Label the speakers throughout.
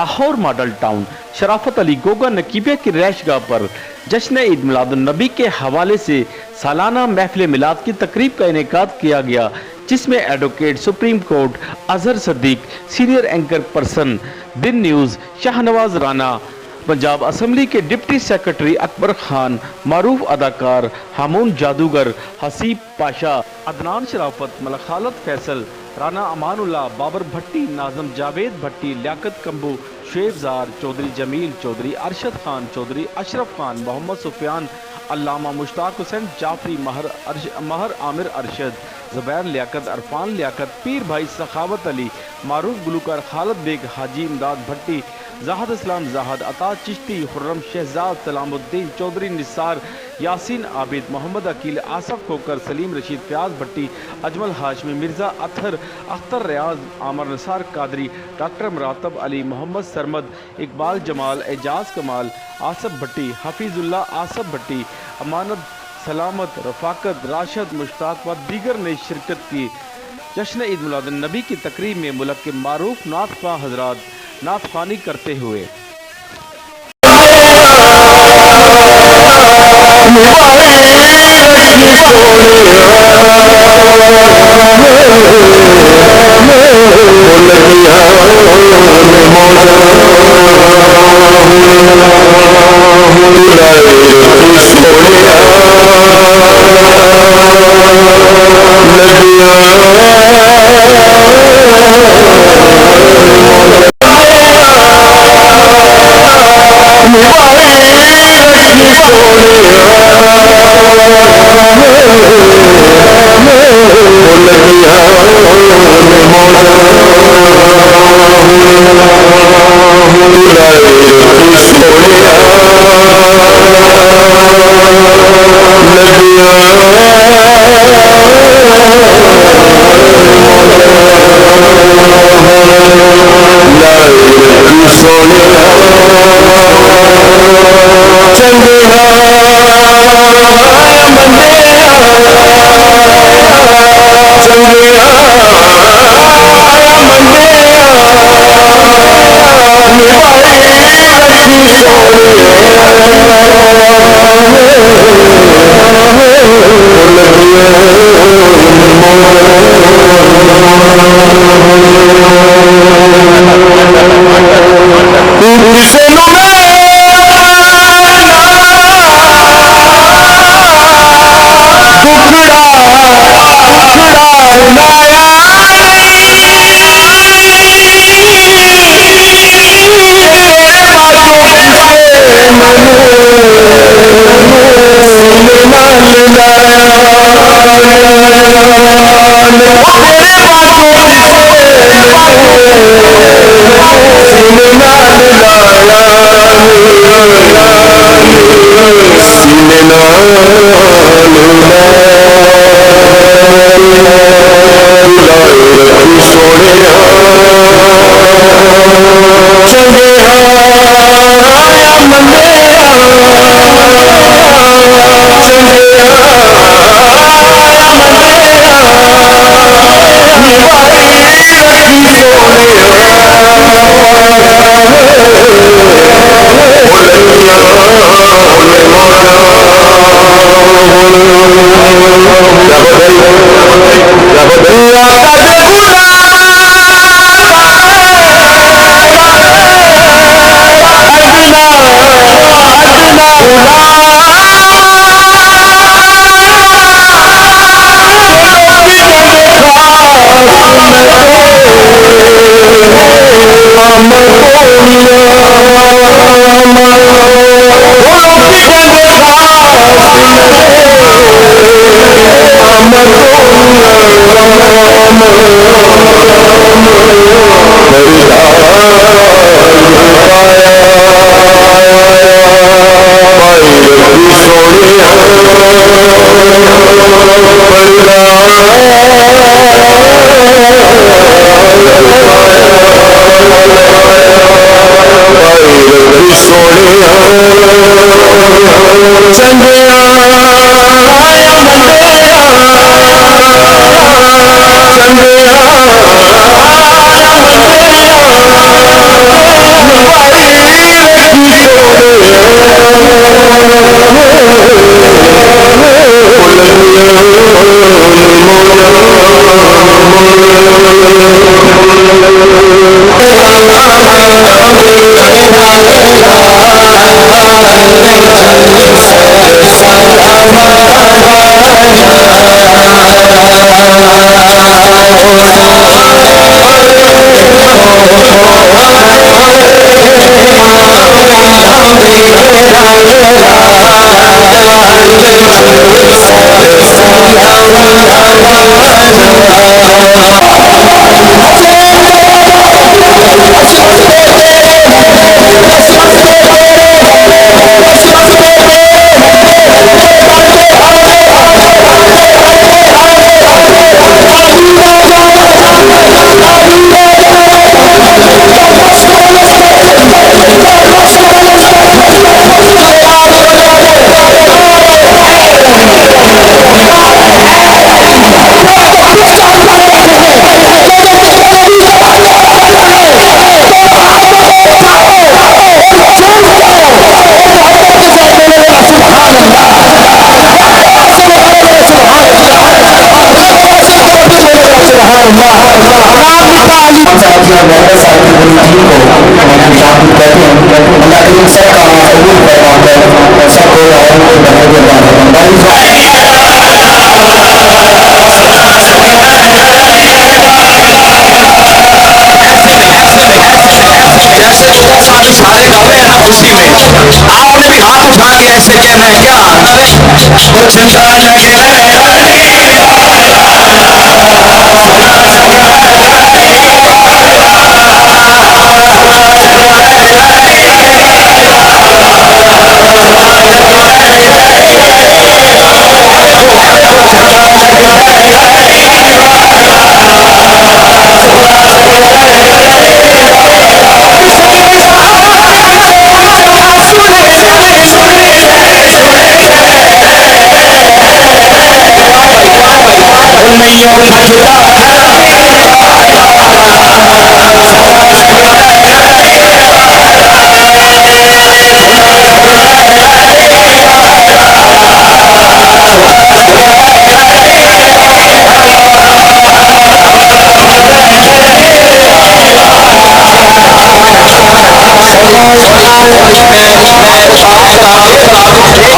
Speaker 1: Lahore model town शराफत अली गोगा नकीबिया की रैशगाह पर जश्न ईद मिलादुन नबी के हवाले से सालाना महफिल मिलाद की तकरीब का इनेकाद किया गया, जिसमें advocate supreme court Azhar Sadiq, senior anchor person दिन न्यूज़ शाहनवाज राना, पंजाब असम्बली के डिप्टी सेक्रेटरी अकबर खान, मारूफ अदाकार हामून जादूगर, हसीब पाशा, अदनान शराफत, मलक खालद फैसल, राना अमानुल्लाह, बाबर भट्टी, नाजम जावेद भट्टी, लियाकत कंबू, शुएब जार, चौधरी जमील चौधरी, अरशद खान चौधरी, अशरफ खान, मोहम्मद सुफियान, अल्लामा मुश्ताक हुसैन जाफरी, महर आमिर अरशद, ज़ुबैर लियाकत, अरफान लियाकत, पीर भाई सखावत अली, मारूफ गुलूकार खालद बेग, हाजी इमदाद भट्टी, जाहद इस्लाम जाहद, अता चिश्ती, खुर्रम शहजाद, सलामुद्दीन चौधरी, निसार यासीन आबिद, मोहम्मद अकील, आसफ खोकर, सलीम रशीद, फयाज भट्टी, अजमल हाशमी, मिर्ज़ा अतहर, अख्तर रियाज, आमर निसार कादरी, डॉक्टर मुरातब अली, मोहम्मद सरमद, इकबाल जमाल, एजाज कमाल, आसफ भट्टी, हफीजुल्लाह आसफ भट्टी, अमानत सलामत, रफाकत, राशद, मुश्ताक व दीगर ने शिरकत की। जश्न ईद मिलादुन नबी की तकरीब में मुल्क के मारूफ नात ख्वाह हजरात नात ख्वानी करते हुए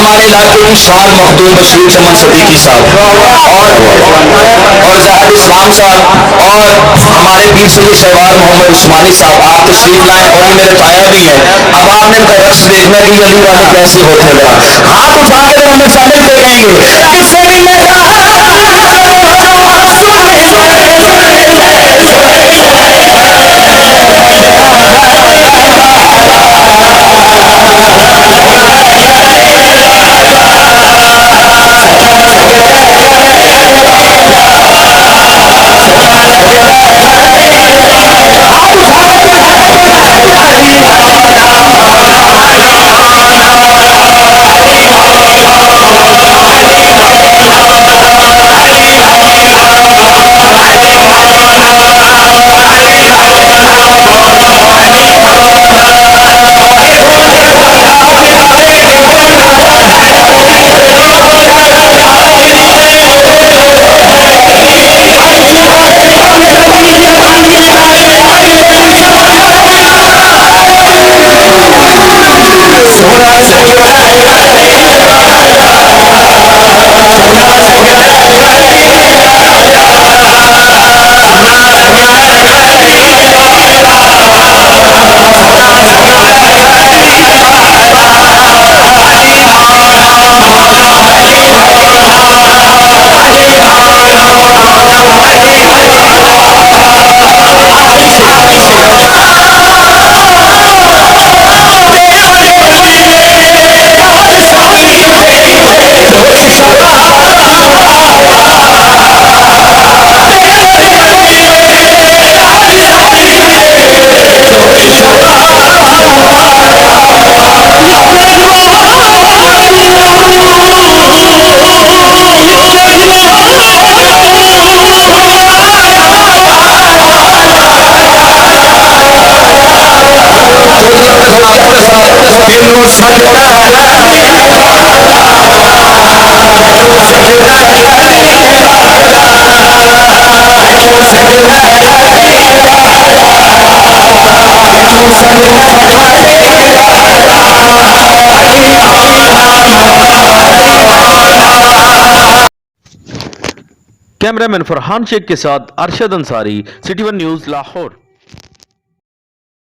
Speaker 2: हमारे इलाके में शान मखदूम बशीर चमन सदीकी साहब और ज़ाहिद इस्लाम साहब और हमारे पीर सैयद शहबाज मोहम्मद उस्मानी साहब आप तशरीफ लाए और ये मेरे ताया भी हैं। अब आपने इनका रक्स देखना कि अली वाले कैसे होते हैं। हाथ उठा के हमें शामिल करेंगे
Speaker 1: कैमरामैन फरहान शेख के साथ Arshad Ansari, city one news Lahore.